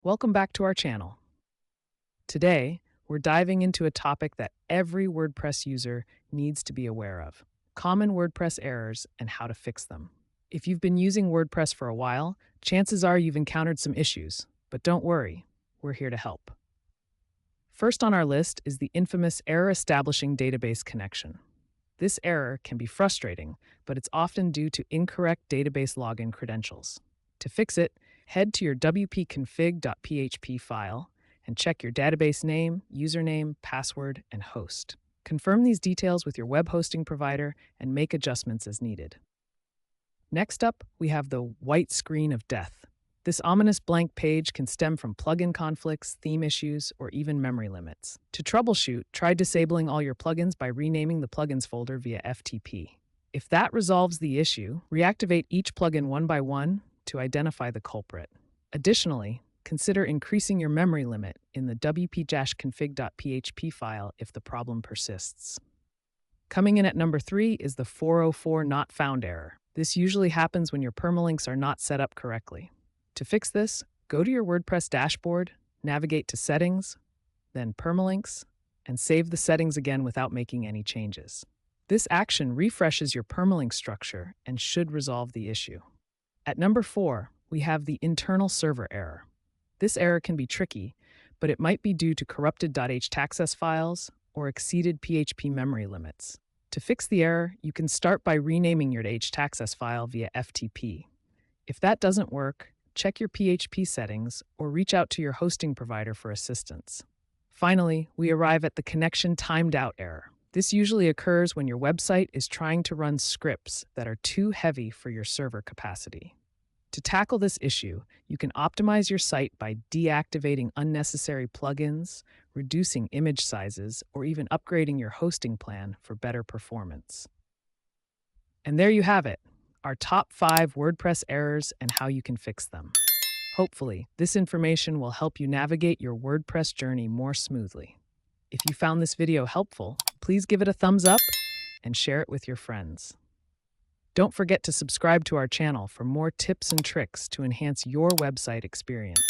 Welcome back to our channel. Today, we're diving into a topic that every WordPress user needs to be aware of: common WordPress errors and how to fix them. If you've been using WordPress for a while, chances are you've encountered some issues, but don't worry, we're here to help. First on our list is the infamous error establishing database connection. This error can be frustrating, but it's often due to incorrect database login credentials. To fix it, head to your wp-config.php file and check your database name, username, password, and host. Confirm these details with your web hosting provider and make adjustments as needed. Next up, we have the white screen of death. This ominous blank page can stem from plugin conflicts, theme issues, or even memory limits. To troubleshoot, try disabling all your plugins by renaming the plugins folder via FTP. If that resolves the issue, reactivate each plugin one by one to identify the culprit. Additionally, consider increasing your memory limit in the wp-config.php file if the problem persists. Coming in at number 3 is the 404 not found error. This usually happens when your permalinks are not set up correctly. To fix this, go to your WordPress dashboard, navigate to Settings, then Permalinks, and save the settings again without making any changes. This action refreshes your permalink structure and should resolve the issue. At number 4, we have the internal server error. This error can be tricky, but it might be due to corrupted .htaccess files or exceeded PHP memory limits. To fix the error, you can start by renaming your htaccess file via FTP. If that doesn't work, check your PHP settings or reach out to your hosting provider for assistance. Finally, we arrive at the connection timed out error. This usually occurs when your website is trying to run scripts that are too heavy for your server capacity. To tackle this issue, you can optimize your site by deactivating unnecessary plugins, reducing image sizes, or even upgrading your hosting plan for better performance. And there you have it, our top 5 WordPress errors and how you can fix them. Hopefully, this information will help you navigate your WordPress journey more smoothly. If you found this video helpful, please give it a thumbs up and share it with your friends. Don't forget to subscribe to our channel for more tips and tricks to enhance your website experience.